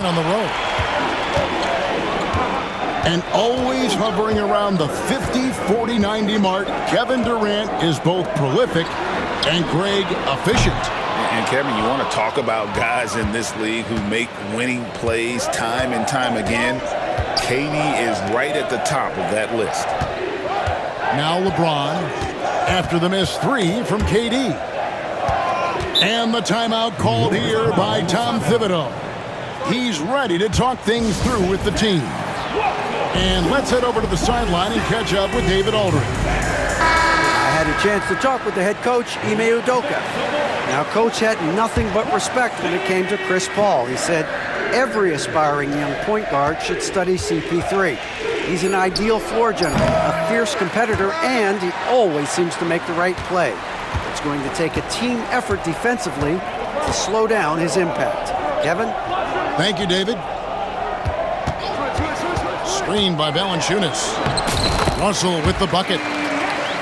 on the road. And always hovering around the 50, 40, 90 mark, Kevin Durant is both prolific and Greg efficient. And Kevin, you want to talk about guys in this league who make winning plays time and time again. KD is right at the top of that list. Now LeBron after the missed three from KD. And the timeout called here by Tom Thibodeau. He's ready to talk things through with the team. And let's head over to the sideline and catch up with David Aldridge. I had a chance to talk with the head coach, Ime Udoka. Now, Coach had nothing but respect when it came to Chris Paul. He said every aspiring young point guard should study CP3. He's an ideal floor general, a fierce competitor, and he always seems to make the right play. It's going to take a team effort defensively to slow down his impact. Kevin? Thank you, David. Screened by Valanciunas. Russell with the bucket.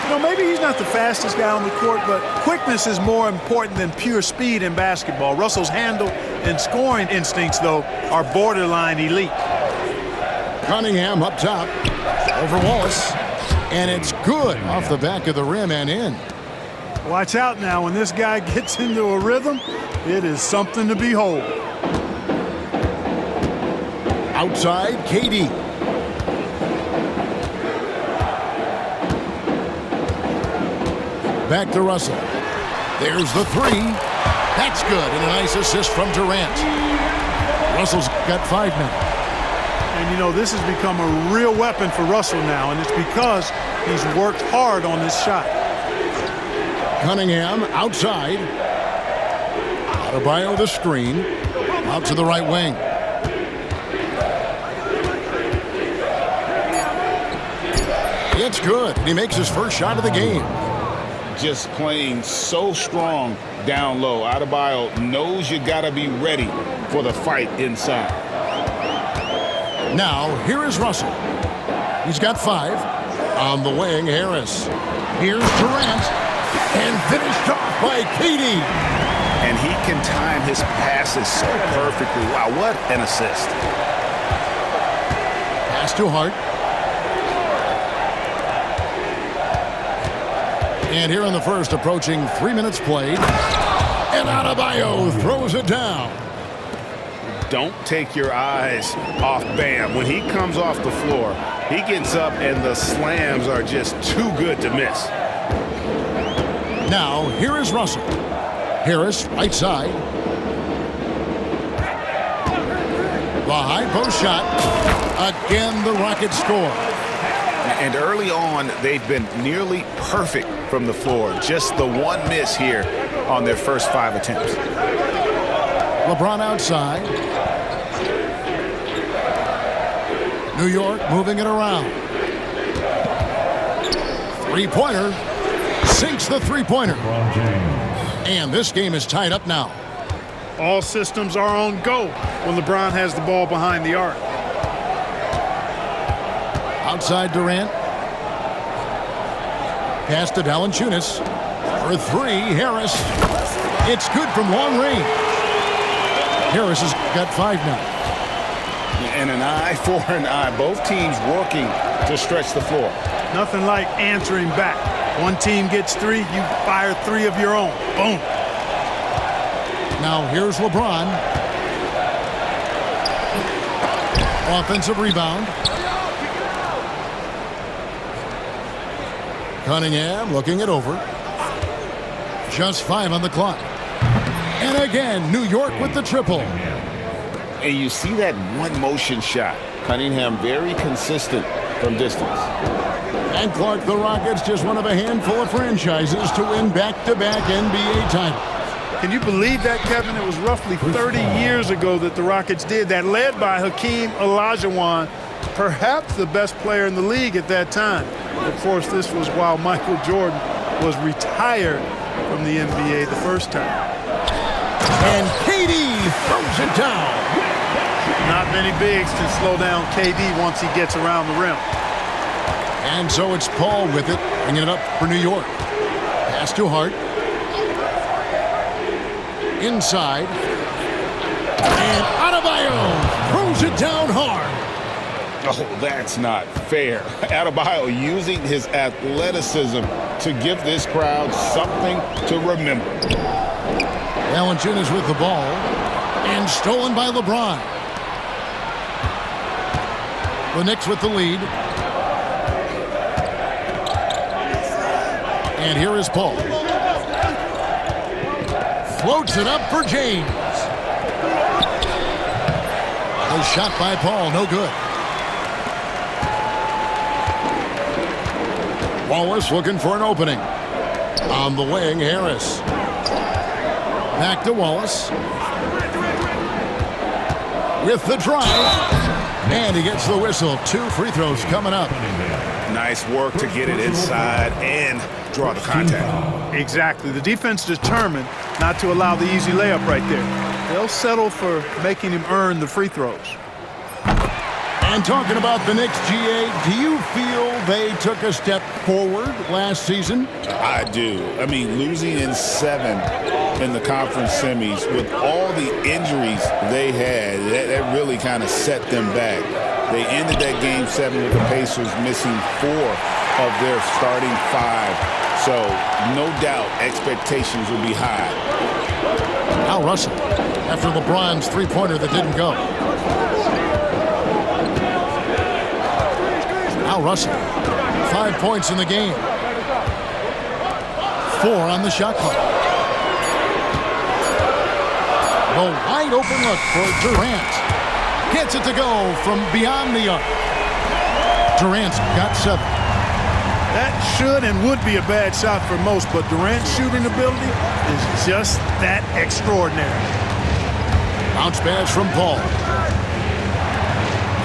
You know, maybe he's not the fastest guy on the court, but quickness is more important than pure speed in basketball. Russell's handle and scoring instincts, though, are borderline elite. Cunningham up top. Over Wallace. And it's good off the back of the rim and in. Watch out now. When this guy gets into a rhythm, it is something to behold. Outside, KD. Back to Russell. There's the three. That's good. And a nice assist from Durant. Russell's got 5 now. And, you know, this has become a real weapon for Russell now, and it's because he's worked hard on this shot. Cunningham outside. Adebayo the screen. Out to the right wing. It's good. He makes his first shot of the game. Just playing so strong down low. Adebayo knows you got to be ready for the fight inside. Now, here is Russell. He's got 5. On the wing, Harris. Here's Durant. And finished off by KD. And he can time his passes so perfectly. Wow, what an assist. Pass to Hart. And here in the first, approaching 3 minutes played. And Adebayo throws it down. Don't take your eyes off Bam. When he comes off the floor, he gets up and the slams are just too good to miss. Now, here is Russell. Harris, right side. The high post shot. Again, the Rockets score. And early on, they've been nearly perfect from the floor. Just the one miss here on their first 5 attempts. LeBron outside. New York moving it around. Three-pointer. Sinks the three-pointer. And this game is tied up now. All systems are on go when LeBron has the ball behind the arc. Outside Durant. Pass to Valanciunas. For 3, Harris. It's good from long range. Harris has got 5 now. And an eye for an eye. Both teams working to stretch the floor. Nothing like answering back. One team gets 3, you fire 3 of your own. Boom. Now here's LeBron. Offensive rebound. Cunningham looking it over. Just 5 on the clock. And again, New York with the triple. And you see that one motion shot. Cunningham very consistent from distance. And Clark, the Rockets, just one of a handful of franchises to win back-to-back NBA titles. Can you believe that, Kevin? It was roughly 30 years ago that the Rockets did that, led by Hakeem Olajuwon, perhaps the best player in the league at that time. Of course, this was while Michael Jordan was retired from the NBA the first time. And KD throws it down. Not many bigs can slow down KD once he gets around the rim. And so it's Paul with it, bringing it up for New York. Pass to Hart. Inside. And Adebayo throws it down hard. Oh, that's not fair. Adebayo using his athleticism to give this crowd something to remember. Valanciunas with the ball. And stolen by LeBron. The Knicks with the lead. And here is Paul. Floats it up for James. A shot by Paul, no good. Wallace looking for an opening. On the wing, Harris. Back to Wallace. With the drive. And he gets the whistle. 2 free throws coming up. Nice work to get it inside and draw the contact. Exactly. The defense determined not to allow the easy layup right there. They'll settle for making him earn the free throws. And talking about the Knicks, GA, do you feel they took a step forward last season? I do. I mean, losing in 7 in the conference semis with all the injuries they had, that really kind of set them back. They ended that game 7 with the Pacers missing 4 of their starting 5. So, no doubt, expectations will be high. Al Russell, after LeBron's three-pointer that didn't go. Al Russell, 5 points in the game. 4 on the shot clock. The wide open look for Durant. Gets it to go from beyond the arc. Durant's got 7. That should and would be a bad shot for most, but Durant's shooting ability is just that extraordinary. Bounce pass from Paul.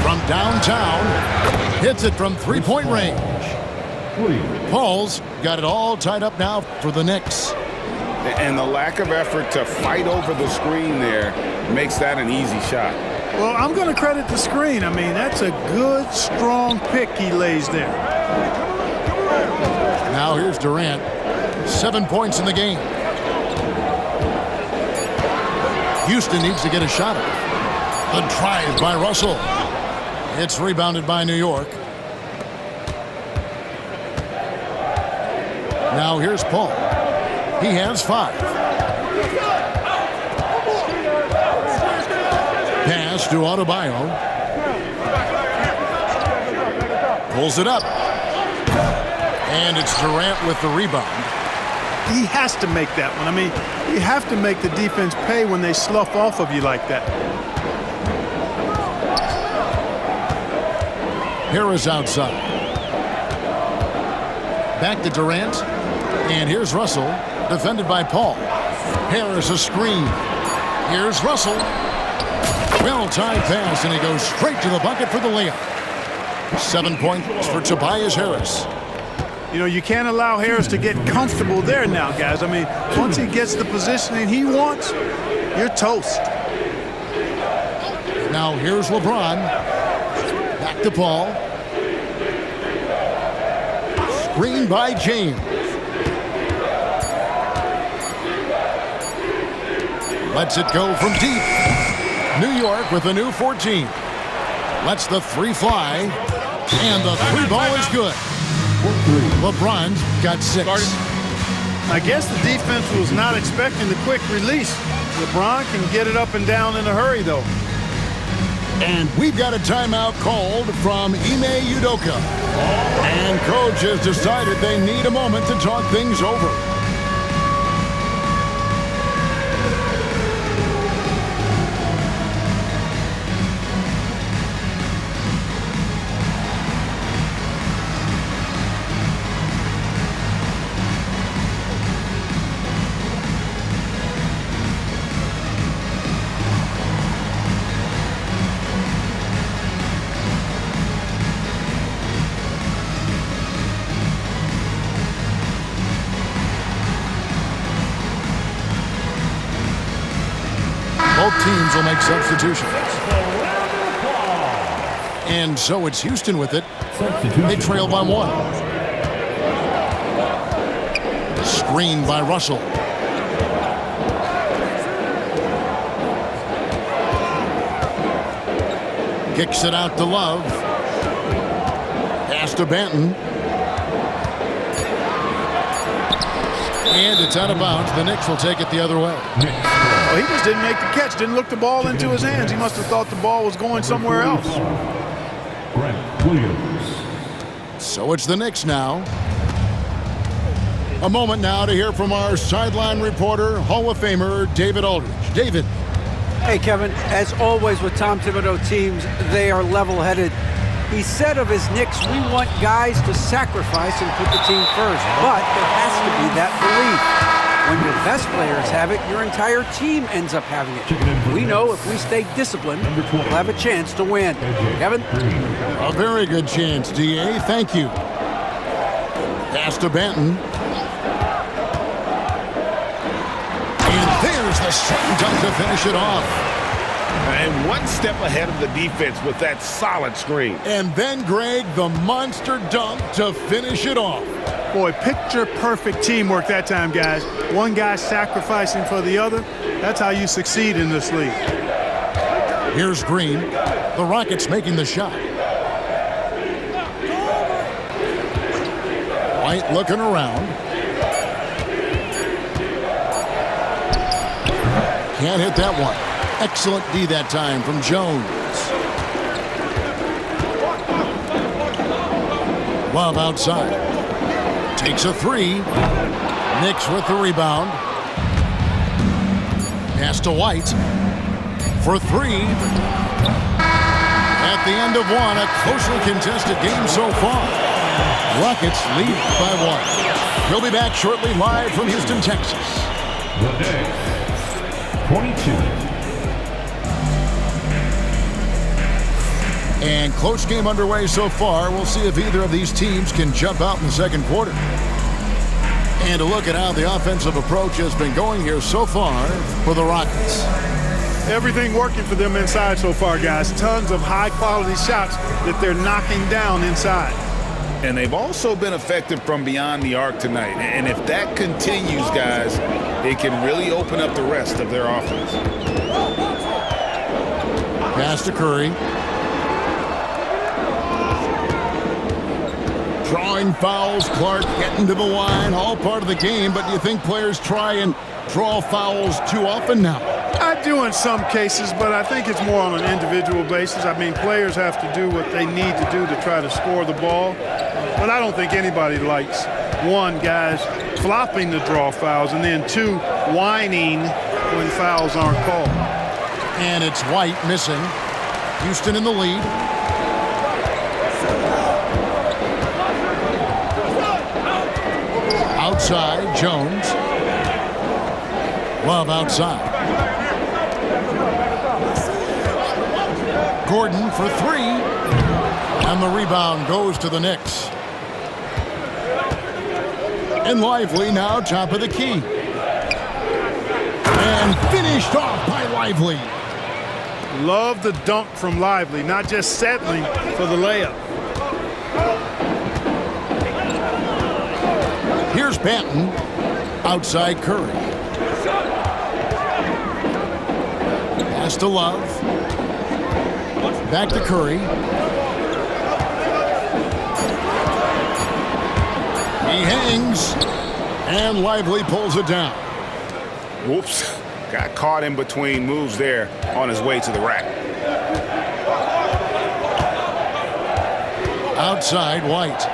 From downtown, hits it from three-point range. Paul's got it all tied up now for the Knicks. And the lack of effort to fight over the screen there makes that an easy shot. Well, I'm going to credit the screen. I mean, that's a good, strong pick he lays there. Now here's Durant. 7 points in the game. Houston needs to get a shot at it. The drive by Russell. It's rebounded by New York. Now here's Paul. He has 5. Pass to Adebayo. Pulls it up. And it's Durant with the rebound. He has to make that one. I mean, you have to make the defense pay when they slough off of you like that. Harris outside. Back to Durant. And here's Russell, defended by Paul. Harris a screen. Here's Russell. Well-timed pass, and he goes straight to the bucket for the layup. 7 points for Tobias Harris. You know, you can't allow Harris to get comfortable there now, guys. I mean, once he gets the positioning he wants, you're toast. Now here's LeBron. Back to Paul. Screen by James. Lets it go from deep. New York with a new 14. Lets the 3 fly. And the 3 ball is good. LeBron's got 6. I guess the defense was not expecting the quick release. LeBron can get it up and down in a hurry, though. And we've got a timeout called from Ime Udoka. And coach has decided they need a moment to talk things over. Both teams will make substitutions. And so it's Houston with it. They trail by 1. Screen by Russell. Kicks it out to Love. Pass to Benton. And it's out of bounds. The Knicks will take it the other way. Well, he just didn't make the catch, didn't look the ball into his hands. He must have thought the ball was going somewhere else. So it's the Knicks now. A moment now to hear from our sideline reporter, Hall of Famer David Aldridge. David. Hey, Kevin, as always with Tom Thibodeau teams, they are level-headed. He said of his Knicks, we want guys to sacrifice and put the team first, but there has to be that belief. When your best players have it, your entire team ends up having it. We know if we stay disciplined, we'll have a chance to win. Kevin? A very good chance, D.A. Thank you. Pass to Benton. And there's the strong dunk to finish it off. And one step ahead of the defense with that solid screen. And then, Greg, the monster dunk to finish it off. Boy, picture-perfect teamwork that time, guys. One guy sacrificing for the other. That's how you succeed in this league. Here's Green. The Rockets making the shot. White looking around. Can't hit that one. Excellent D that time from Jones. Love outside. Takes a three. Knicks with the rebound. Pass to White. For three. At the end of one, a closely contested game so far. Rockets lead by one. He'll be back shortly live from Houston, Texas. The Knicks, 22. And close game underway so far. We'll see if either of these teams can jump out in the second quarter. And a look at how the offensive approach has been going here so far for the Rockets. Everything working for them inside so far, guys. Tons of high-quality shots that they're knocking down inside. And they've also been effective from beyond the arc tonight. And if that continues, guys, it can really open up the rest of their offense. Pass to Curry. Drawing fouls, Clark getting to the line, all part of the game, but do you think players try and draw fouls too often now? I do in some cases, but I think it's more on an individual basis. I mean, players have to do what they need to do to try to score the ball, but I don't think anybody likes, one, guys flopping to draw fouls, and then two, whining when fouls aren't called. And it's White missing. Houston in the lead. Outside, Jones. Love outside. Gordon for three. And the rebound goes to the Knicks. And Lively now top of the key. And finished off by Lively. Love the dunk from Lively, not just settling for the layup. Here's Benton. Outside Curry. Pass to Love. Back to Curry. He hangs. And Lively pulls it down. Whoops. Got caught in between moves there on his way to the rack. Outside, White.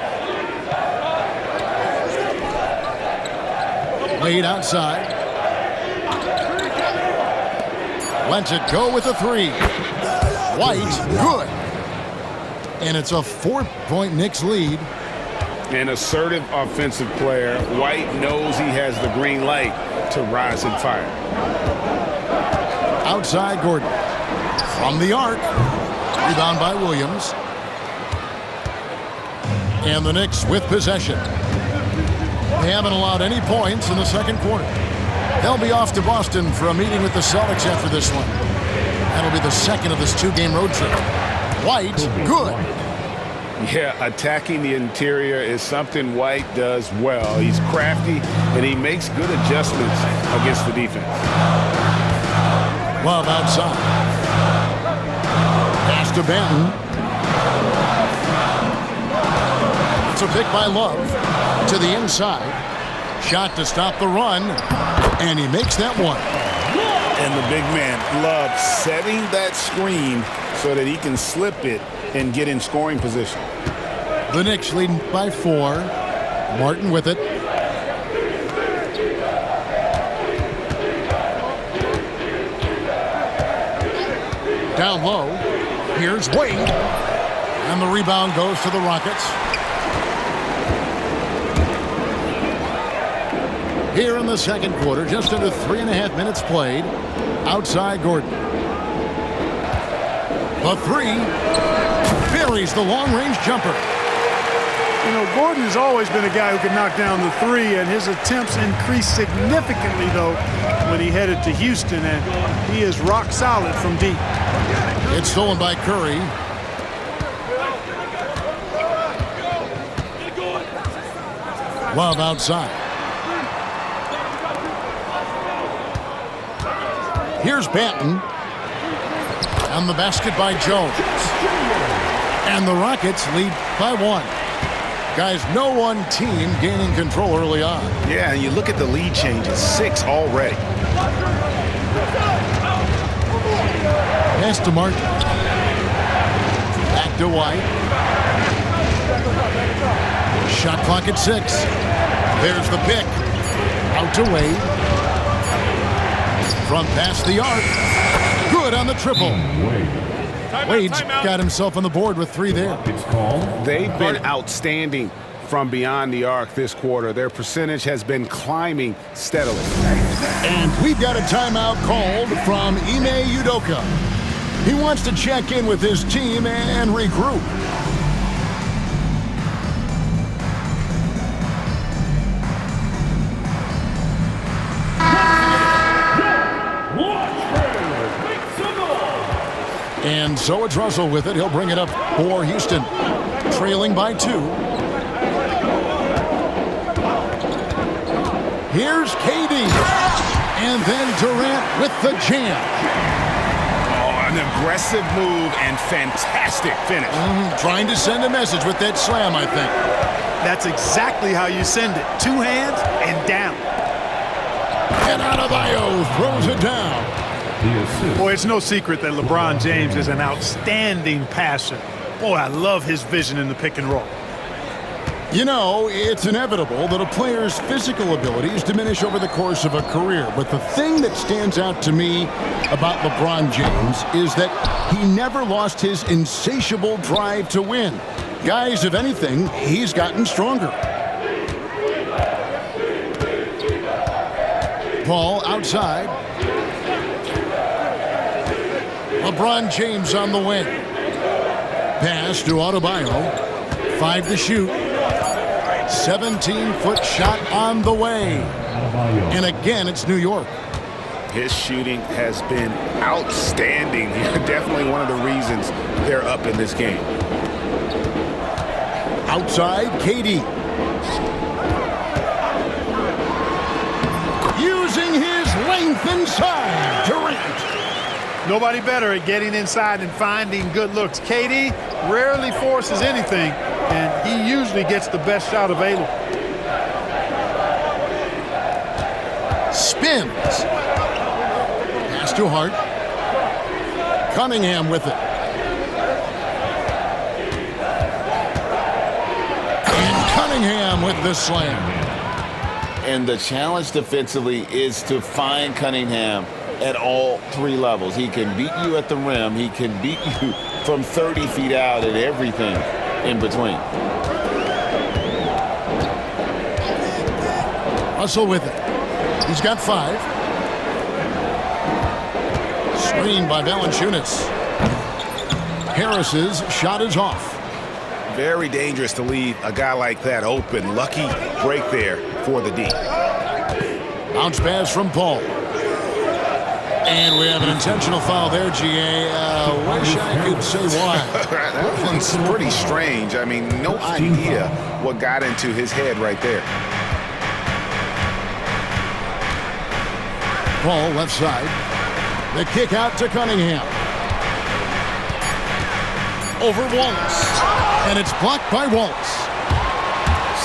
Laid outside. Lets it go with a three. White, good. And it's a 4-point Knicks lead. An assertive offensive player. White knows he has the green light to rise and fire. Outside Gordon. From the arc. Rebound by Williams. And the Knicks with possession. They haven't allowed any points in the second quarter. They'll be off to Boston for a meeting with the Celtics after this one. That'll be the second of this two-game road trip. White, good. Yeah, attacking the interior is something White does well. He's crafty, and he makes good adjustments against the defense. Love outside. Pass to Banton. It's a pick by Love. To the inside. Shot to stop the run. And he makes that one. And the big man, Love, setting that screen so that he can slip it and get in scoring position. The Knicks leading by 4. Martin with it. Down low. Here's Wade. And the rebound goes to the Rockets. Here in the second quarter, just under 3.5 minutes played. Outside Gordon. The 3. Buries the long-range jumper. You know, Gordon has always been a guy who can knock down the 3, and his attempts increased significantly, though, when he headed to Houston, and he is rock solid from deep. It's stolen by Curry. Love outside. Here's Banton. And the basket by Jones. And the Rockets lead by 1. Guys, no one team gaining control early on. Yeah, and you look at the lead changes, 6 already. Pass to Martin. Back to White. Shot clock at 6. There's the pick. Out to Wade. From past the arc. Good on the triple. Wade's got himself on the board with 3 there. They've been outstanding from beyond the arc this quarter. Their percentage has been climbing steadily. And we've got a timeout called from Ime Udoka. He wants to check in with his team and regroup. And so it's Russell with it. He'll bring it up for Houston. Trailing by 2. Here's KD. And then Durant with the jam. Oh, an aggressive move and fantastic finish. Trying to send a message with that slam, I think. That's exactly how you send it. 2 hands and down. And Adebayo throws it down. Boy, it's no secret that LeBron James is an outstanding passer. Boy, I love his vision in the pick and roll. You know, it's inevitable that a player's physical abilities diminish over the course of a career. But the thing that stands out to me about LeBron James is that he never lost his insatiable drive to win. Guys, if anything, he's gotten stronger. Paul outside. LeBron James on the wing. Pass to Adebayo. 5 to shoot. 17-foot shot on the way. And again, it's New York. His shooting has been outstanding. Definitely one of the reasons they're up in this game. Outside, KD. Using his length inside. Durant. Nobody better at getting inside and finding good looks. KD rarely forces anything, and he usually gets the best shot available. Spins. Pass to Hart. Cunningham with it. And Cunningham with the slam. And the challenge defensively is to find Cunningham at all 3 levels. He can beat you at the rim. He can beat you from 30 feet out and everything in between. Russell with it. He's got 5. Screen by Valanciunas. Harris's shot is off. Very dangerous to leave a guy like that open. Lucky break there for the D. Bounce pass from Paul. And we have an intentional foul there, GA. Wish I could say why. That one's pretty strange. I mean, no idea what got into his head right there. Paul left side. The kick out to Cunningham. over Wallace. And it's blocked by Wallace.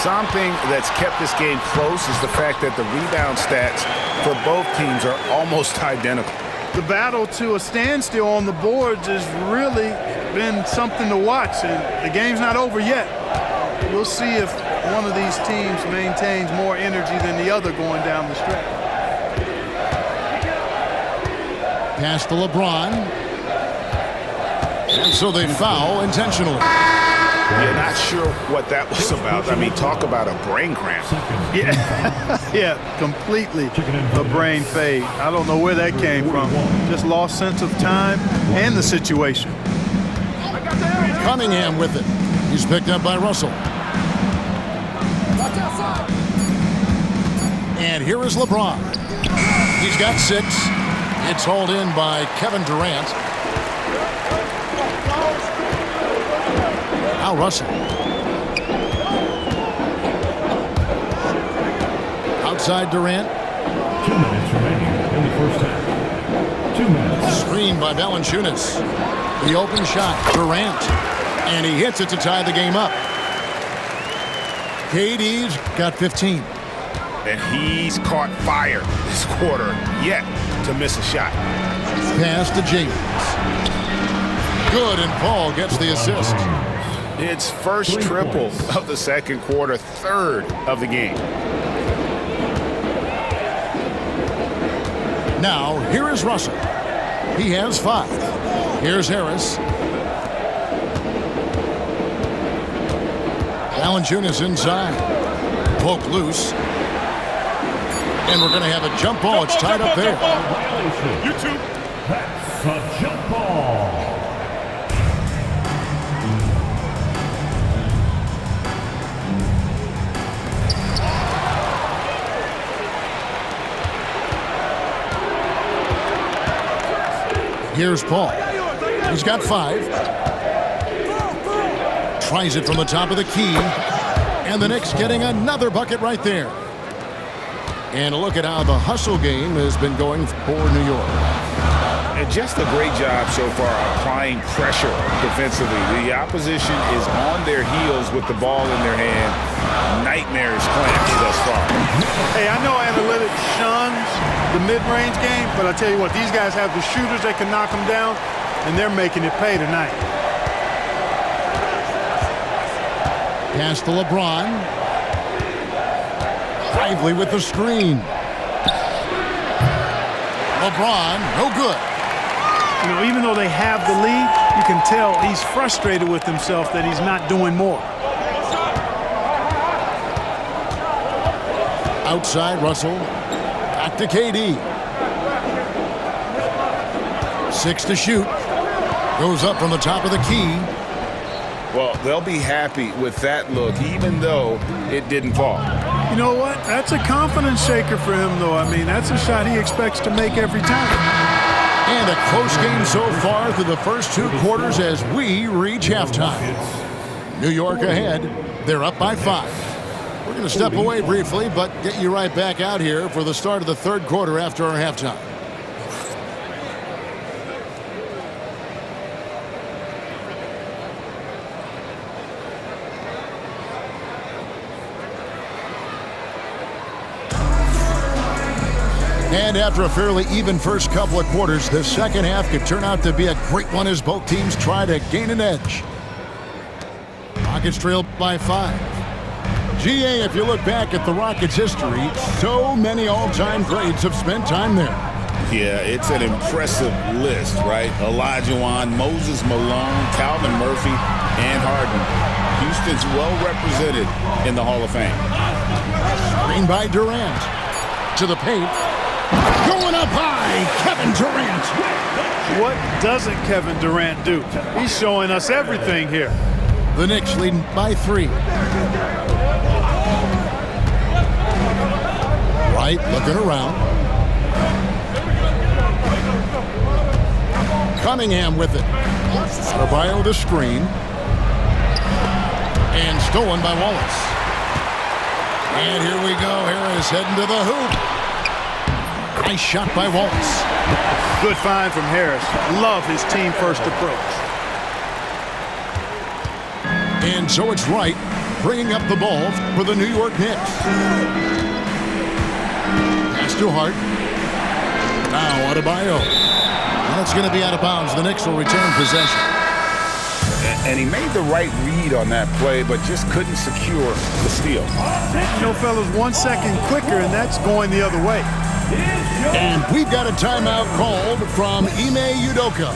Something that's kept this game close is the fact that the rebound stats for both teams are almost identical. The battle to a standstill on the boards has really been something to watch, and the game's not over yet. We'll see if one of these teams maintains more energy than the other going down the stretch. Pass to LeBron. And so they foul intentionally. Yeah, not sure what that was about. I mean, talk about a brain cramp. Yeah, completely a brain fade. I don't know where that came from. Just lost sense of time and the situation. Cunningham with it. He's picked up by Russell. And here is LeBron. He's got 6. It's hauled in by Kevin Durant. Now Russell. Outside Durant. 2 minutes remaining in the first half. 2 minutes. Screen by Valanciunas. The open shot, Durant. And he hits it to tie the game up. KD's got 15. And he's caught fire this quarter, yet to miss a shot. Pass to James. Good, and Paul gets the assist. It's first triple of the second quarter, third of the game. Now, here is Russell. He has 5. Here's Harris. Valanciunas inside. Poke loose. And we're going to have a jump ball. It's tied up there. That's a jump ball. Here's Paul. He's got 5. Tries it from the top of the key. And the Knicks getting another bucket right there. And a look at how the hustle game has been going for New York. And just a great job so far applying pressure defensively. The opposition is on their heels with the ball in their hand. Nightmarish plans thus far. Hey, I know analytics shuns the mid-range game, but I tell you what, these guys have the shooters that can knock them down, and they're making it pay tonight. Pass to LeBron. Lively with the screen. LeBron, no good. You know, even though they have the lead, you can tell he's frustrated with himself that he's not doing more. Outside Russell. Back to KD. 6 to shoot. Goes up from the top of the key. Well, they'll be happy with that look, even though it didn't fall. You know what? That's a confidence shaker for him, though. I mean, that's a shot he expects to make every time. And a close game so far through the first 2 quarters as we reach halftime. New York ahead. They're up by 5. We're going to step away briefly, but get you right back out here for the start of the third quarter after our halftime. And after a fairly even first couple of quarters, the second half could turn out to be a great one as both teams try to gain an edge. Rockets trail by 5. GA, if you look back at the Rockets' history, so many all-time greats have spent time there. Yeah, it's an impressive list, right? Olajuwon, Moses Malone, Calvin Murphy, and Harden. Houston's well represented in the Hall of Fame. Screen by Durant. To the paint. Going up high, Kevin Durant. What doesn't Kevin Durant do? He's showing us everything here. The Knicks leading by 3. Right, looking around. Cunningham with it. Adebayo the screen. And stolen by Wallace. And here we go. Harris heading to the hoop. Nice shot by Wallace. Good find from Harris. Love his team-first approach. And so it's Wright bringing up the ball for the New York Knicks. Pass to Hart. Now Adebayo. And it's going to be out of bounds. The Knicks will retain possession. And he made the right read on that play, but just couldn't secure the steal. You know, fellas, 1 second quicker, and that's going the other way. And we've got a timeout called from Ime Udoka.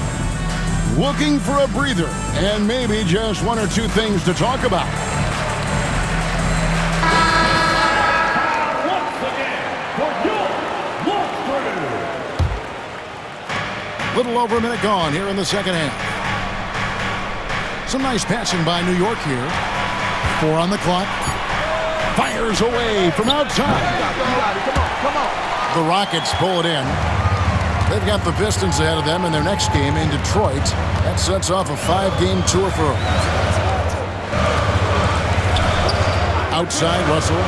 Looking for a breather and maybe just one or two things to talk about. Little over a minute gone here in the second half. Some nice passing by New York here. 4 on the clock. Fires away from outside. Come on. The Rockets pull it in. They've got the Pistons ahead of them in their next game in Detroit. That sets off a 5-game tour for them. Outside, Russell.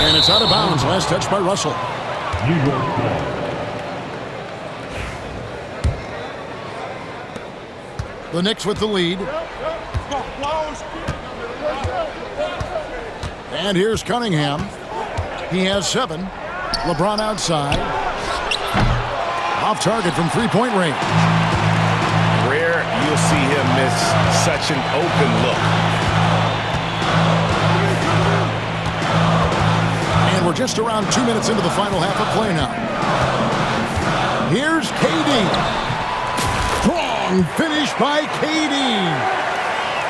And it's out of bounds. Last touch by Russell. New York ball. The Knicks with the lead. And here's Cunningham. He has 7. LeBron outside. Off target from three-point range. Rare you'll see him miss such an open look. And we're just around 2 minutes into the final half of play now. Here's KD. Strong finish by KD.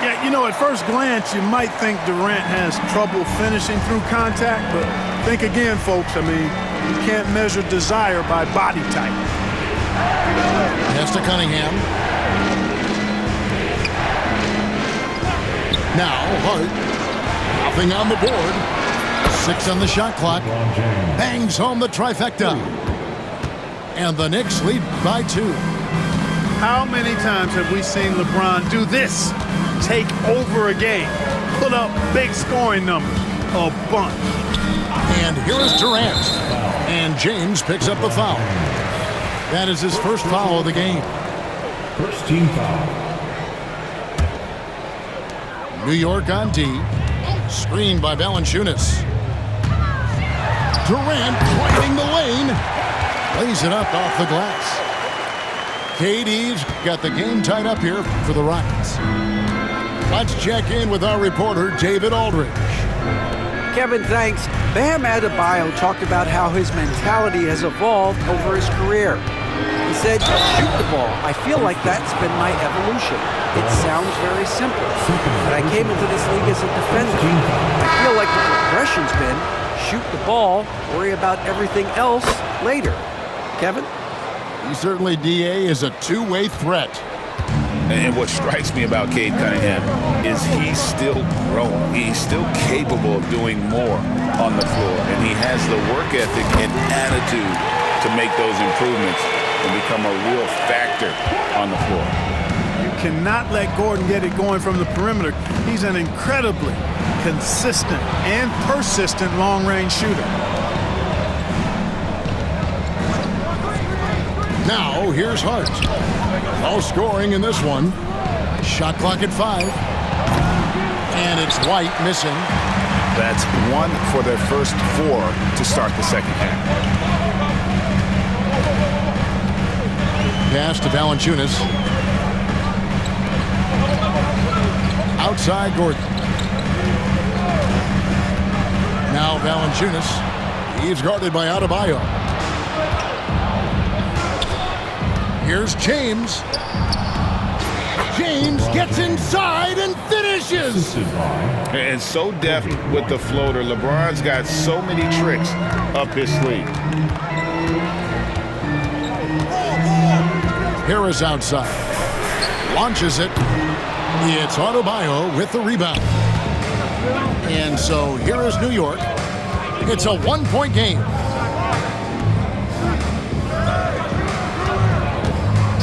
Yeah, you know, at first glance, you might think Durant has trouble finishing through contact, but think again, folks. I mean, you can't measure desire by body type. Pass to Cunningham. Now, Hart. Nothing on the board. 6 on the shot clock. Bangs home the trifecta. And the Knicks lead by 2. How many times have we seen LeBron do this? Take over a game. Put up big scoring numbers. A bunch. And here is Durant. And James picks up the foul. That is his first foul of the game. First team foul. New York on D. Screened by Valanciunas. Durant driving the lane. Lays it up off the glass. KD's got the game tied up here for the Rockets. Let's check in with our reporter, David Aldridge. Kevin, thanks. Bam Adebayo talked about how his mentality has evolved over his career. He said, shoot the ball. I feel like that's been my evolution. It sounds very simple, but I came into this league as a defender. I feel like the progression's been shoot the ball, worry about everything else later. Kevin? He certainly, DA, is a two-way threat. And what strikes me about Cade Cunningham is he's still growing. He's still capable of doing more on the floor. And he has the work ethic and attitude to make those improvements and become a real factor on the floor. You cannot let Gordon get it going from the perimeter. He's an incredibly consistent and persistent long-range shooter. Now, here's Hart. No scoring in this one. Shot clock at 5. And it's White missing. That's 1 for their first 4 to start the second half. Pass to Valanciunas. Outside Gordon. Now Valanciunas. He's guarded by Adebayo. Here's James. James gets inside and finishes. And so deft with the floater. LeBron's got so many tricks up his sleeve. Harris outside. Launches it. It's Adebayo with the rebound. And so here is New York. It's a one-point game.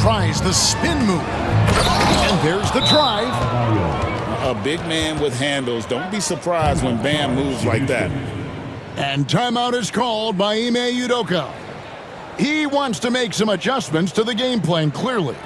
Tries the spin move. And there's the drive. A big man with handles. Don't be surprised when Bam moves like that. And timeout is called by Ime Udoka. He wants to make some adjustments to the game plan, clearly.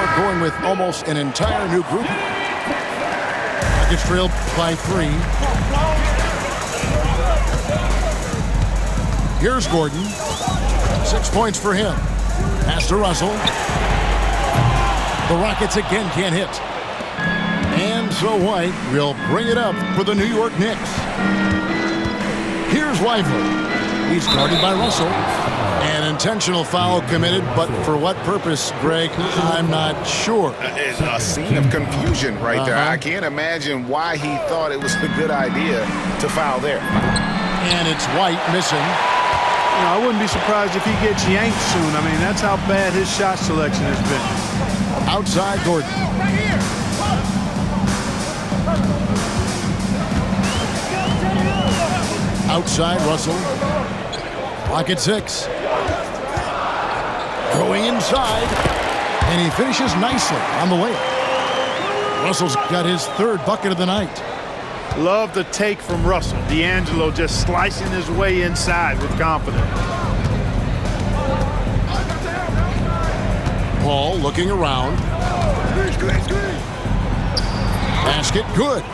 York going with almost an entire new group. Rockets trail by 3. Here's Gordon. 6 points for him. Pass to Russell. The Rockets again can't hit. And so White will bring it up for the New York Knicks. Here's Lively. He's guarded by Russell. An intentional foul committed, but for what purpose, Greg? I'm not sure. It's a scene of confusion right there. I can't imagine why he thought it was a good idea to foul there. And it's White missing. You know, I wouldn't be surprised if he gets yanked soon. I mean, that's how bad his shot selection has been. Outside Gordon. Outside Russell. Lock at 6. Going inside. And he finishes nicely on the layup. Russell's got his 3rd bucket of the night. Love the take from Russell. D'Angelo just slicing his way inside with confidence. Paul looking around. Basket good.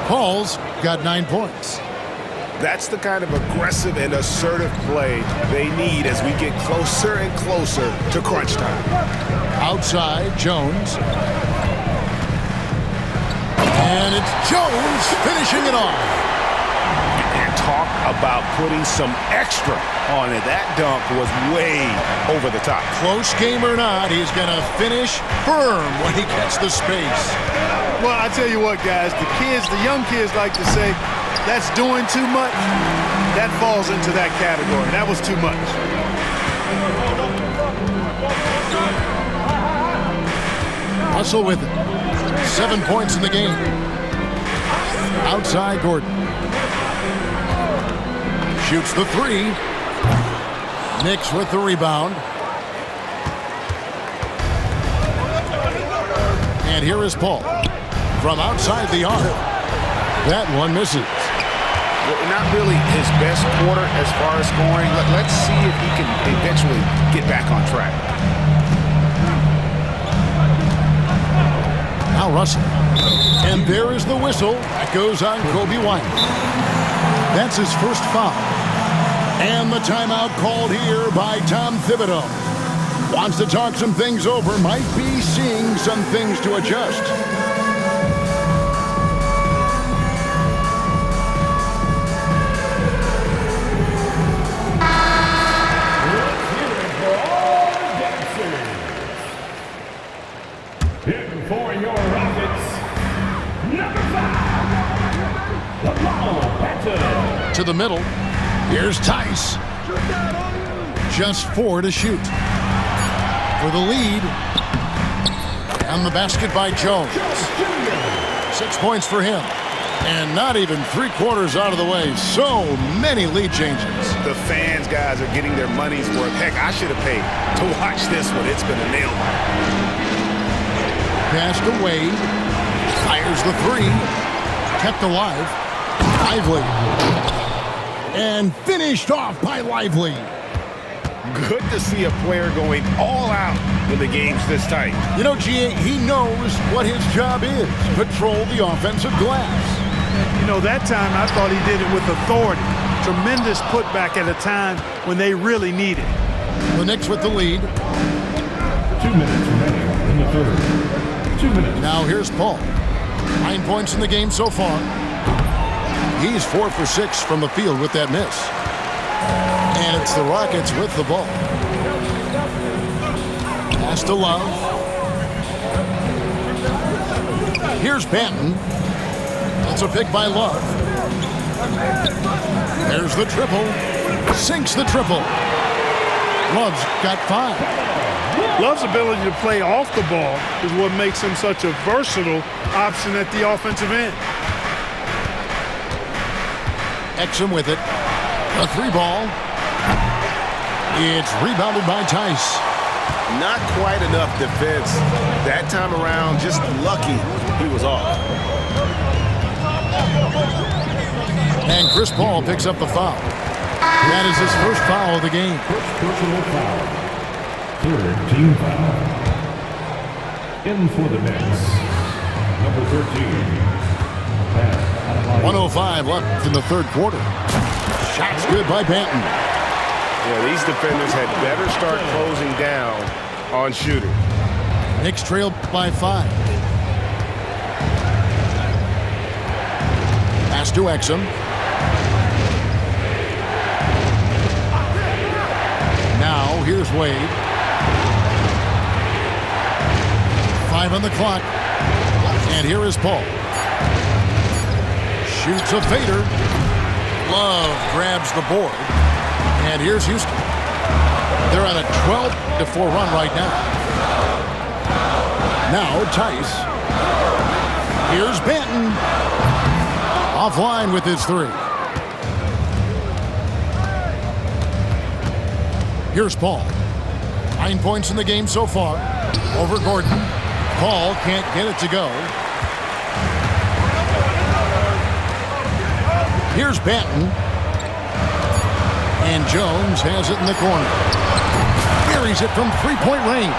Paul's got 9 points. That's the kind of aggressive and assertive play they need as we get closer and closer to crunch time. Outside, Jones. And it's Jones finishing it off. And talk about putting some extra on it. That dunk was way over the top. Close game or not, he's going to finish firm when he gets the space. Well, I tell you what, guys, the young kids like to say, that's doing too much. That falls into that category. That was too much. Russell with it. 7 points in the game. Outside Gordon. Shoots the 3. Knicks with the rebound. And here is Paul. From outside the arc. That one misses. Well, not really his best quarter as far as scoring. Let's see if he can eventually get back on track. Now Russell. And there is the whistle. That goes on Kobe White. That's his first foul. And the timeout called here by Tom Thibodeau. Wants to talk some things over. Might be seeing some things to adjust. For your Rockets, number 5, Lamar. To the middle. Here's Tice. Just 4 to shoot. For the lead. And the basket by Jones. 6 points for him. And not even 3/4 out of the way. So many lead changes. The fans, guys, are getting their money's worth. Heck, I should have paid to watch this one. It's been a nail biter. Pass to Wade. Fires the 3. Kept alive. Lively. And finished off by Lively. Good to see a player going all out when the game's this tight. You know, G.A., he knows what his job is. Control the offensive glass. You know, that time I thought he did it with authority. Tremendous putback at a time when they really need it. The Knicks with the lead. 2 minutes remaining in the 3rd. 2 minutes. Now here's Paul. 9 points in the game so far. He's 4 for 6 from the field with that miss. And it's the Rockets with the ball. Pass to Love. Here's Banton. That's a pick by Love. There's the triple. Sinks the triple. Love's got 5. Love's ability to play off the ball is what makes him such a versatile option at the offensive end. Exum with it. A 3 ball. It's rebounded by Tice. Not quite enough defense that time around. Just lucky he was off. And Chris Paul picks up the foul. That is his first foul of the game. First personal foul. 3rd team foul. In for the Knicks, number 13. 1:05 left in the third quarter. Shots good by Banton. Yeah, these defenders had better start closing down on shooters. Knicks trailed by 5. Pass to Exum. Now here's Wade. 5 on the clock. And here is Paul. Shoots a fader. Love grabs the board. And here's Houston. They're on a 12-4 run right now. Now Tice. Here's Banton. Offline with his 3. Here's Paul. 9 points in the game so far. Over Gordon. Paul can't get it to go. Here's Banton. And Jones has it in the corner. Buries it from 3-point range.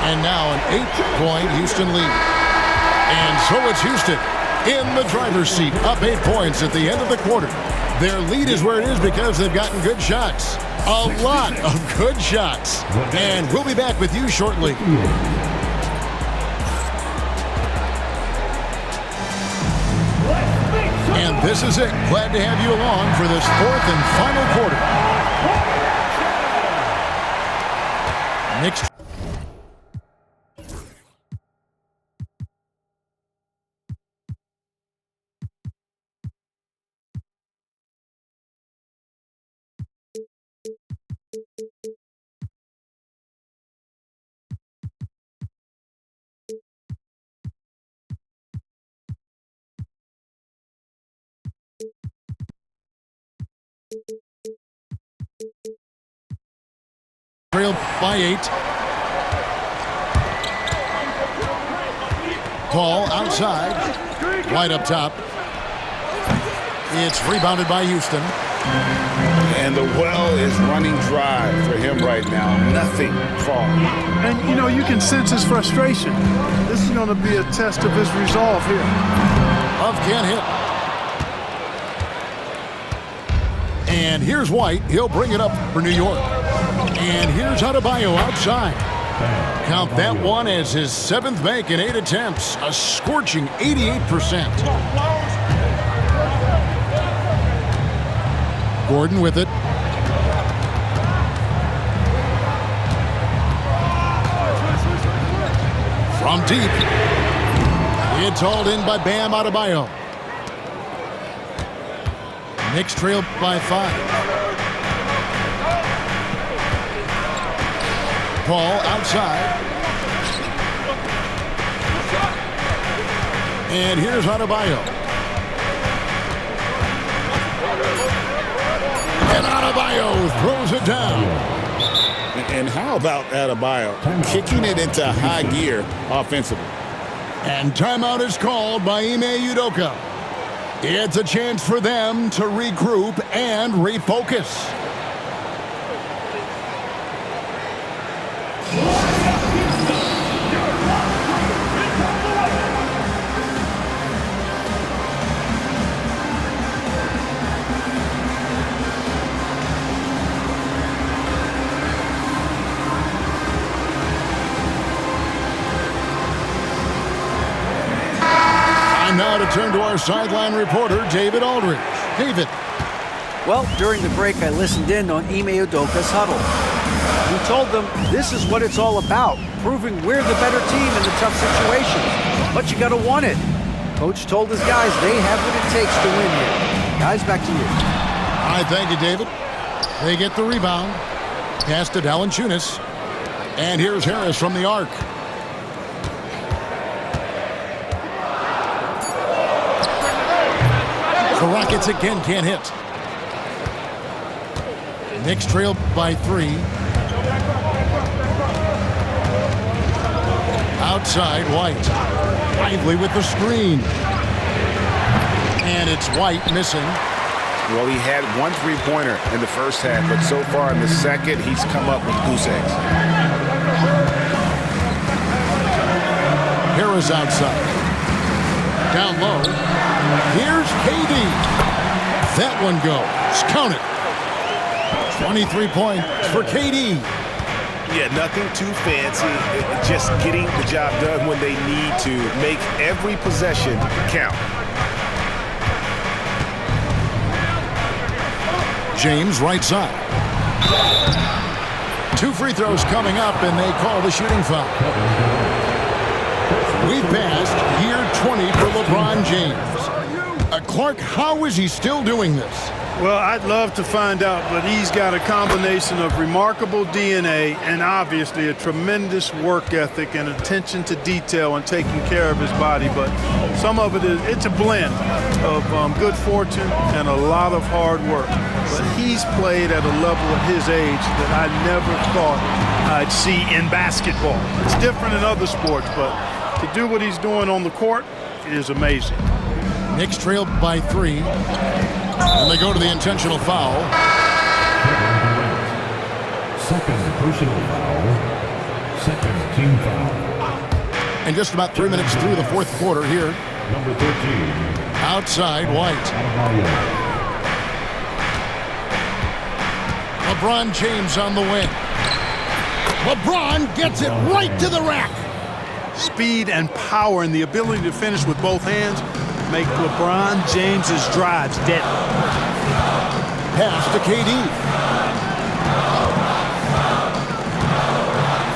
And now an 8-point Houston lead. And so it's Houston in the driver's seat, up 8 points at the end of the quarter. Their lead is where it is because they've gotten good shots. A lot of good shots. And we'll be back with you shortly. And this is it. Glad to have you along for this 4th and final quarter. Knicks. Trailed by 8. Paul outside. White up top. It's rebounded by Houston. And the well is running dry for him right now. Nothing falling. And, you know, you can sense his frustration. This is going to be a test of his resolve here. Love can't hit. And here's White. He'll bring it up for New York. And here's Adebayo outside. Count that one as his 7th make in 8 attempts. A scorching 88%. Gordon with it. From deep. It's hauled in by Bam Adebayo. Knicks trailed by 5. Paul outside. And here's Adebayo. And Adebayo throws it down. And how about Adebayo kicking it into high gear offensively? And timeout is called by Ime Udoka. It's a chance for them to regroup and refocus. Now to turn to our sideline reporter, David Aldridge. David. Well, during the break, I listened in on Ime Udoka's huddle. He told them this is what it's all about, proving we're the better team in the tough situations. But you got to want it. Coach told his guys they have what it takes to win here. Guys, back to you. All right, thank you, David. They get the rebound. Pass to Valanciunas. And here's Harris from the arc. The Rockets again can't hit. Knicks trail by 3. Outside, White. Lively with the screen. And it's White missing. Well, he had 1 3-pointer in the first half, but so far in the second, he's come up with goose eggs. Harris outside. Down low. Here's KD. That one goes. Count it. 23 points for KD. Yeah, nothing too fancy. Just getting the job done when they need to. Make every possession count. James right side. 2 free throws coming up, and they call the shooting foul. We passed year 20 for LeBron James. Clark, how is he still doing this? Well, I'd love to find out, but he's got a combination of remarkable DNA and obviously a tremendous work ethic and attention to detail and taking care of his body. But some of it's a blend of good fortune and a lot of hard work. But he's played at a level at his age that I never thought I'd see in basketball. It's different in other sports, but to do what he's doing on the court is amazing. Knicks trailed by 3. And they go to the intentional foul. Second personal foul. Second team foul. And just about 3 minutes through the fourth quarter here. Number 13. Outside, White. LeBron James on the wing. LeBron gets it right to the rack. Speed and power and the ability to finish with both hands make LeBron James's drives deadly. Pass to KD.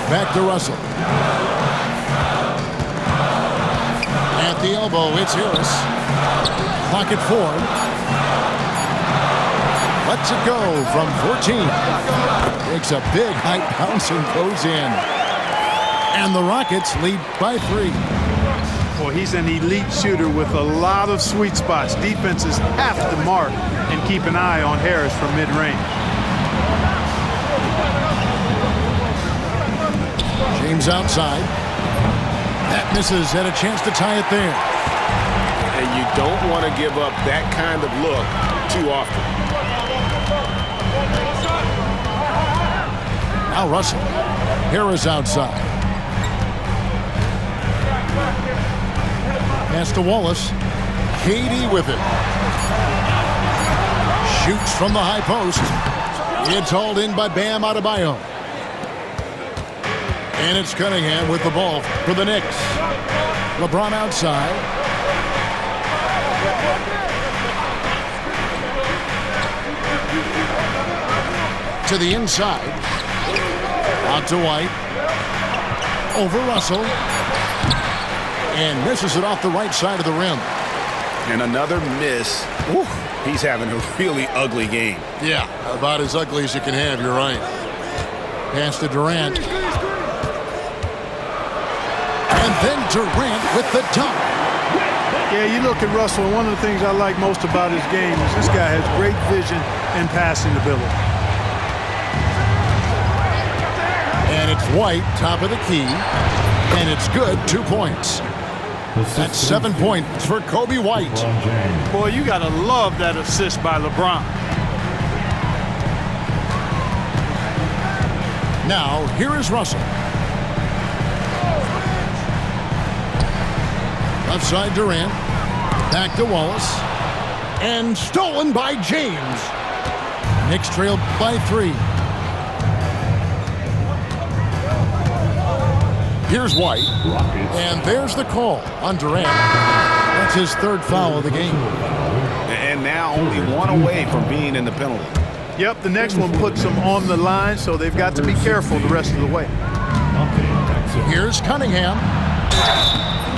Back to Russell. At the elbow, it's Harris. Clock at 4. Lets it go from 14. Takes a big high bounce and goes in. And the Rockets lead by 3. Well, he's an elite shooter with a lot of sweet spots. Defenses have to mark and keep an eye on Harris from mid-range. James outside. That misses. Had a chance to tie it there. And you don't want to give up that kind of look too often. Now Russell. Harris outside. Pass to Wallace. KD with it. Shoots from the high post. It's hauled in by Bam Adebayo. And it's Cunningham with the ball for the Knicks. LeBron outside. To the inside. Out to White. Over Russell. And misses it off the right side of the rim. And another miss. Whew, he's having a really ugly game. Yeah, about as ugly as you can have, you're right. Pass to Durant. And then Durant with the dunk. Yeah, you look at Russell, and one of the things I like most about his game is this guy has great vision and passing ability. And it's White, top of the key. And it's good, 2 points. That's 7 points for Kobe White. Boy, you got to love that assist by LeBron. Now, here is Russell. Left side Durant. Back to Wallace. And stolen by James. Knicks trailed by 3. Here's White. And there's the call on Durant. That's his 3rd foul of the game. And now only 1 away from being in the penalty. Yep, the next one puts them on the line, so they've got to be careful the rest of the way. Here's Cunningham.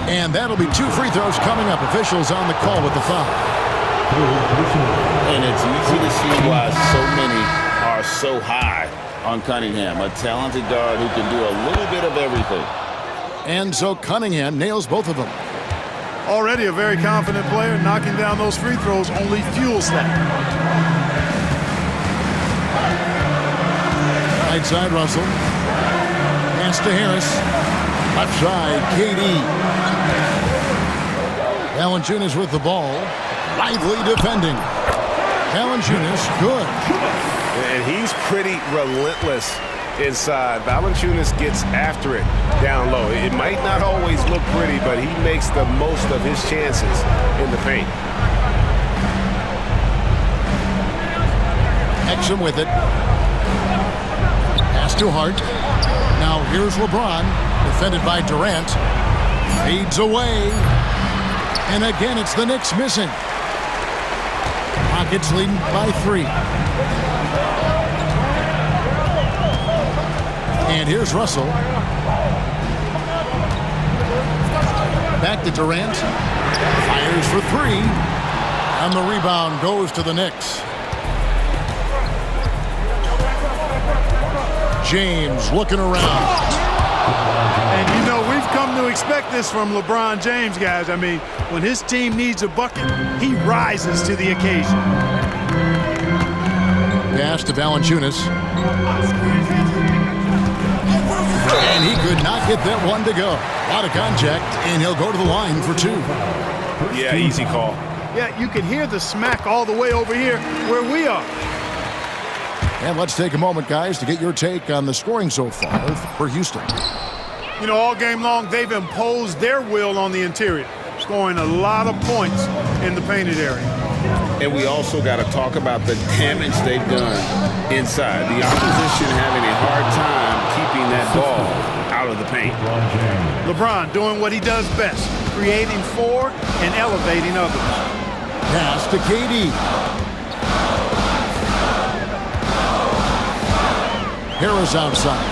And that'll be 2 free throws coming up. Officials on the call with the foul. And it's easy to see why so many are so high on Cunningham, a talented guard who can do a little bit of everything. And so Cunningham nails both of them. Already a very confident player. Knocking down those free throws only fuels that. Right side, Russell. Pass to Harris. Left side, KD. Valanciunas with the ball. Lively defending. Valanciunas, good. And he's pretty relentless inside. Valanciunas gets after it down low. It might not always look pretty, but he makes the most of his chances in the paint. Exum with it. Pass to Hart. Now here's LeBron, defended by Durant. Fades away. And again, it's the Knicks missing. Rockets leading by 3. And here's Russell. Back to Durant. Fires for 3. And the rebound goes to the Knicks. James looking around. And you know, we've come to expect this from LeBron James, guys. I mean, when his team needs a bucket, he rises to the occasion. Pass to Valanciunas. And he could not get that one to go. A lot of contact, and he'll go to the line for 2. Yeah, easy call. Yeah, you can hear the smack all the way over here where we are. And let's take a moment, guys, to get your take on the scoring so far for Houston. You know, all game long, they've imposed their will on the interior, scoring a lot of points in the painted area. And we also got to talk about the damage they've done inside. The opposition having a hard time keeping that ball out of the paint. LeBron doing what he does best, creating for and elevating others. Pass to KD. Harris outside.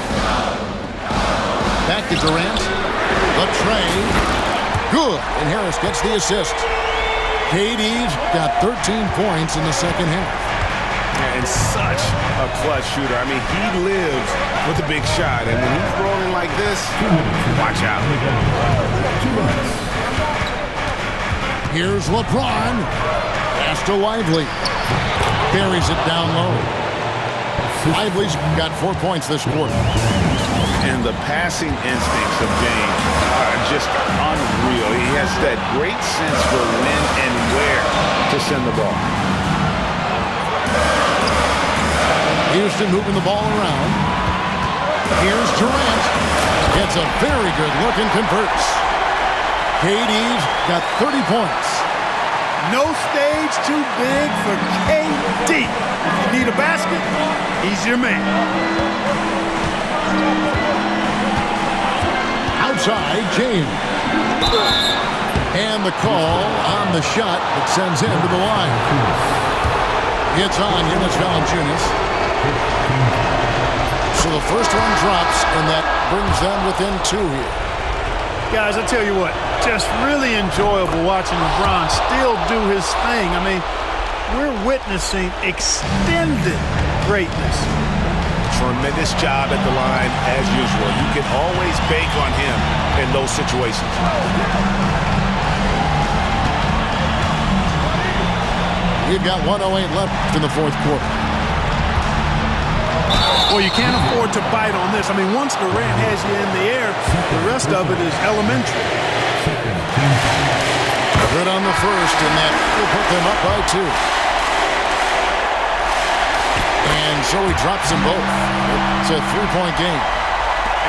Back to Durant. The tray. Good. And Harris gets the assist. KD's got 13 points in the second half. And such a clutch shooter. I mean, he lives with a big shot. And when he's rolling like this, watch out. Here's LeBron. Pass to Lively. Buries it down low. Lively's got 4 points this quarter. And the passing instincts of James are just unreal. He has that great sense for when and where to send the ball. Houston moving the ball around. Here's Durant. Gets a very good look and converts. KD's got 30 points. No stage too big for KD. If you need a basket, he's your man. Outside, James. And the call on the shot that sends him to the line. It's on Jonas Valanciunas. So the first one drops, and that brings them within 2 here. Guys, I tell you what, just really enjoyable watching LeBron still do his thing. I mean, we're witnessing extended greatness. Tremendous job at the line as usual. You can always bank on him in those situations. We've got 1:08 left in the fourth quarter. Well, you can't afford to bite on this. I mean, once Durant has you in the air, the rest of it is elementary. Good on the first, and that will put them up by 2. And so he drops them both. It's a 3-point game.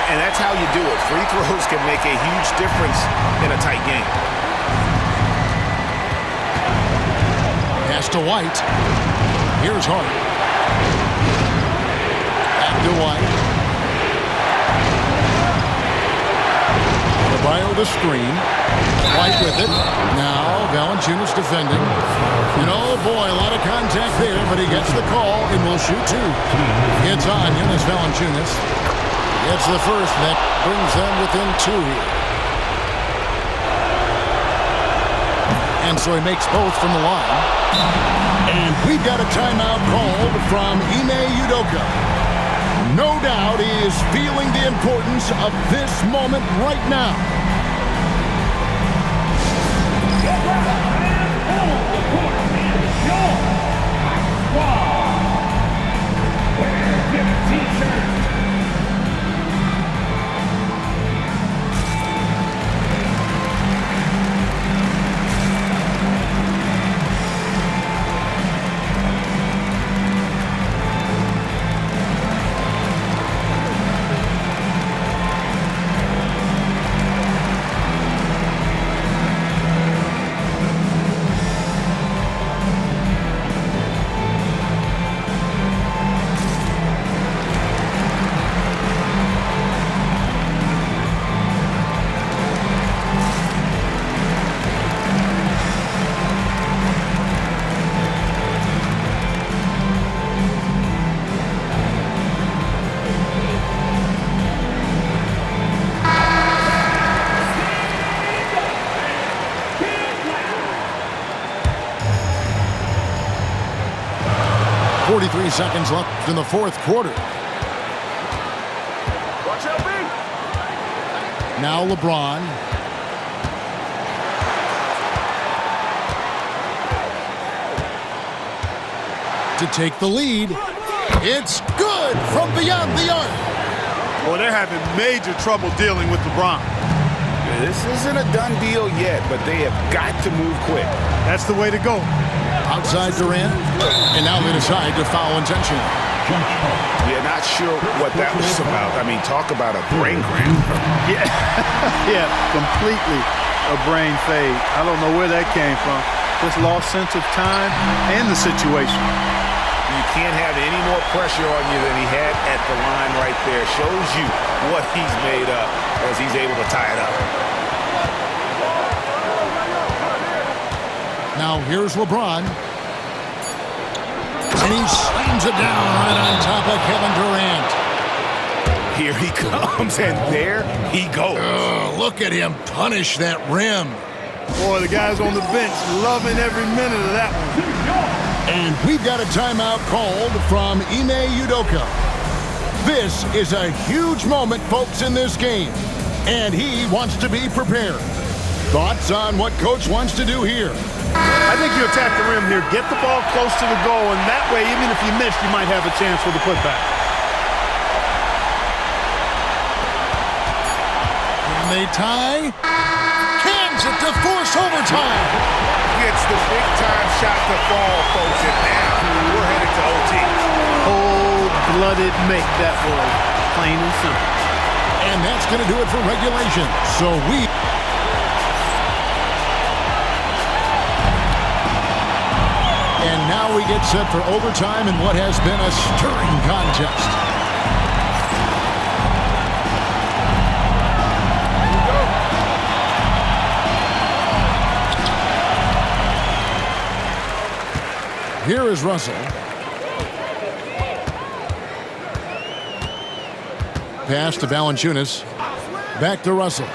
And that's how you do it. Free throws can make a huge difference in a tight game. Pass to White. Here's Hart. Back to White. Bio the screen. White with it. Now Valanciunas defending. And oh boy, a lot of contact there, but he gets the call and will shoot 2. It's on Jonas Valanciunas. It's the first that brings them within 2 here. And so he makes both from the line. And we've got a timeout called from Ime Udoka. No doubt he is feeling the importance of this moment right now. 23 seconds left in the fourth quarter. Watch out, B. Now LeBron. To take the lead. It's good from beyond the arc. Well, they're having major trouble dealing with LeBron. This isn't a done deal yet, but they have got to move quick. That's the way to go. Outside Durant. And now they decide to foul intentional. Yeah, not sure what that was about. I mean, talk about a brain cramp. Yeah, yeah, completely a brain fade. I don't know where that came from. Just lost sense of time and the situation. You can't have any more pressure on you than he had at the line right there. Shows you what he's made up as he's able to tie it up. Now here's LeBron. And he slams it down right on top of Kevin Durant. Here he comes, and there he goes. Look at him punish that rim. Boy, the guys on the bench loving every minute of that one. And we've got a timeout called from Ime Udoka. This is a huge moment, folks, in this game. And he wants to be prepared. Thoughts on what Coach wants to do here? I think you attack the rim here, get the ball close to the goal, and that way, even if you miss, you might have a chance for the putback. And they tie. Cans it to force overtime. Gets the big-time shot to fall, folks, and now we're headed to OT. Cold-blooded make that was, plain and simple. And that's going to do it for regulation. So we... And now we get set for overtime in what has been a stirring contest. Here is Russell. Pass to Valanciunas. Back to Russell.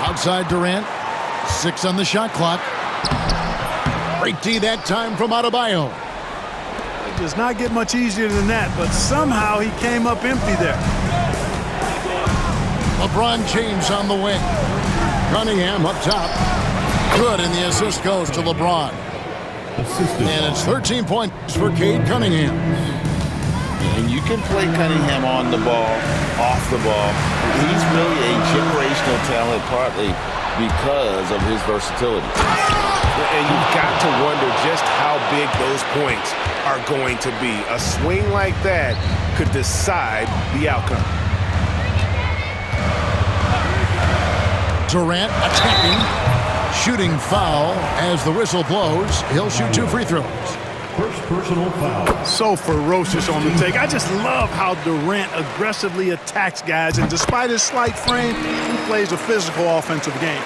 Outside Durant. 6 on the shot clock. Great D that time from Adebayo. It does not get much easier than that, but somehow he came up empty there. LeBron James on the wing. Cunningham up top. Good, and the assist goes to LeBron. And it's 13 points for Cade Cunningham. And you can play Cunningham on the ball, off the ball. He's really a generational talent, partly because of his versatility. And you've got to wonder just how big those points are going to be. A swing like that could decide the outcome. Durant attacking. Shooting foul as the whistle blows. He'll shoot 2 free throws. First personal foul. So ferocious on the take. I just love how Durant aggressively attacks guys, and despite his slight frame, he plays a physical offensive game.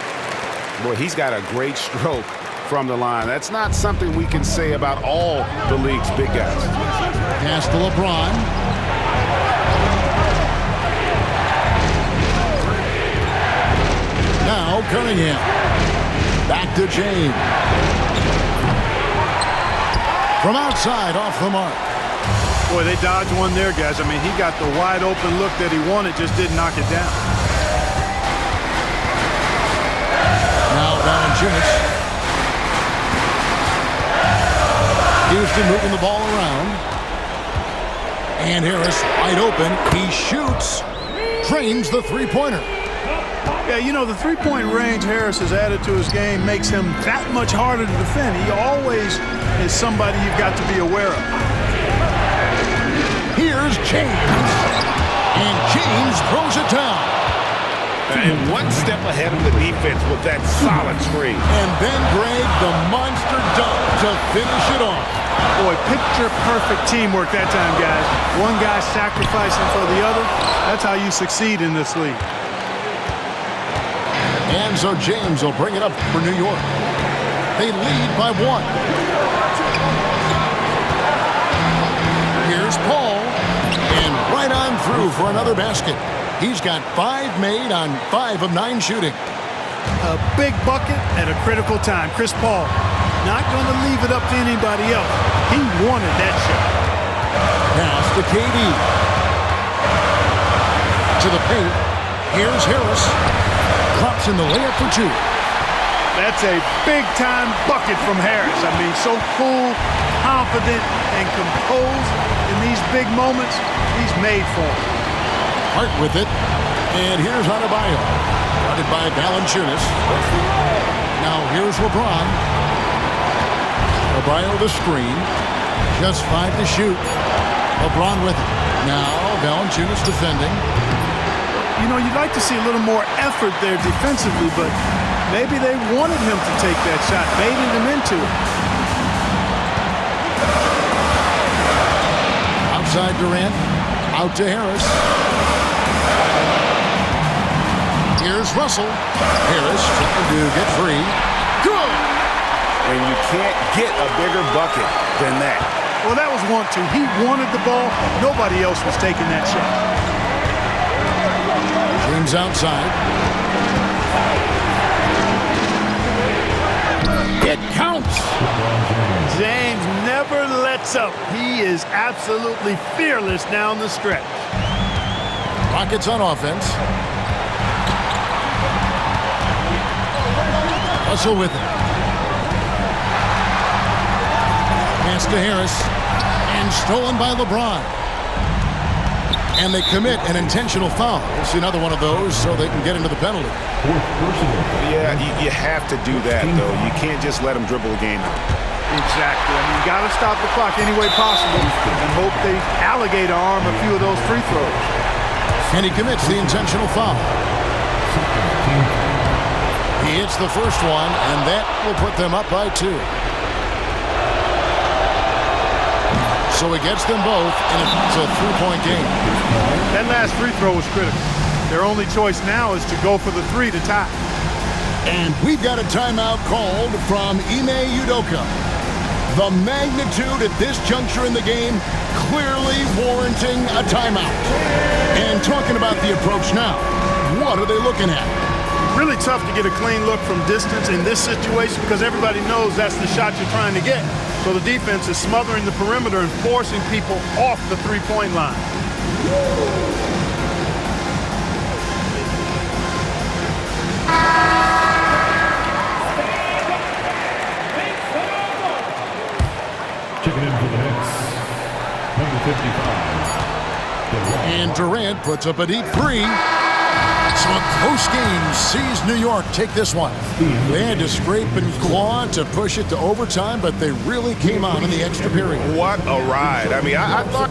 Boy, he's got a great stroke from the line. That's not something we can say about all the league's big guys. Pass to LeBron. Now Cunningham. Back to James. From outside, off the mark. Boy, they dodged one there, guys. I mean, he got the wide open look that he wanted, just didn't knock it down. Now Valanciunas. Houston moving the ball around. And Harris wide open. He shoots. Drains the three-pointer. Yeah, you know, the three-point range Harris has added to his game makes him that much harder to defend. He always is somebody you've got to be aware of. Here's James. And James throws it down. And one step ahead of the defense with that solid screen. And then Greg, the monster dunk to finish it off. Boy, picture-perfect teamwork that time, guys. One guy sacrificing for the other. That's how you succeed in this league. And so James will bring it up for New York. They lead by 1. Here's Paul. And right on through for another basket. He's got 5 made on 5 of 9 shooting. A big bucket at a critical time. Chris Paul. Not going to leave it up to anybody else. He wanted that shot. Pass to KD. To the paint. Here's Harris. Drops in the layup for two. That's a big-time bucket from Harris. I mean, so cool, confident, and composed in these big moments. He's made for it. Hart with it. And here's Adebayo. Guarded by Valanciunas. Now here's LeBron. Adebayo the screen. Just 5 to shoot. LeBron with it. Now Valanciunas defending. You know, you'd like to see a little more effort there defensively, but maybe they wanted him to take that shot, baited him into it. Outside Durant. Out to Harris. Here's Russell. Harris trying to get free. Good! And you can't get a bigger bucket than that. Well, that was 1-2. He wanted the ball. Nobody else was taking that shot. James outside. It counts! James never lets up. He is absolutely fearless down the stretch. Rockets on offense. Russell with it. Pass to Harris. And stolen by LeBron. And they commit an intentional foul. We'll see another one of those so they can get into the penalty. Yeah, you have to do that, though. You can't just let them dribble a game out. Exactly. I mean, you got to stop the clock any way possible and hope they alligator arm a few of those free throws. And he commits the intentional foul. He hits the first one, and that will put them up by 2. So he gets them both, and it's a 3-point game. That last free throw was critical. Their only choice now is to go for the 3 to tie. And we've got a timeout called from Ime Udoka. The magnitude at this juncture in the game clearly warranting a timeout. And talking about the approach now, what are they looking at? Really tough to get a clean look from distance in this situation because everybody knows that's the shot you're trying to get. So the defense is smothering the perimeter and forcing people off the three-point line. Checking in for the Knicks, number 55. And Durant puts up a deep 3. So a close game sees New York take this one. They had to scrape and claw to push it to overtime, but they really came out in the extra period. What a ride. I mean, I thought...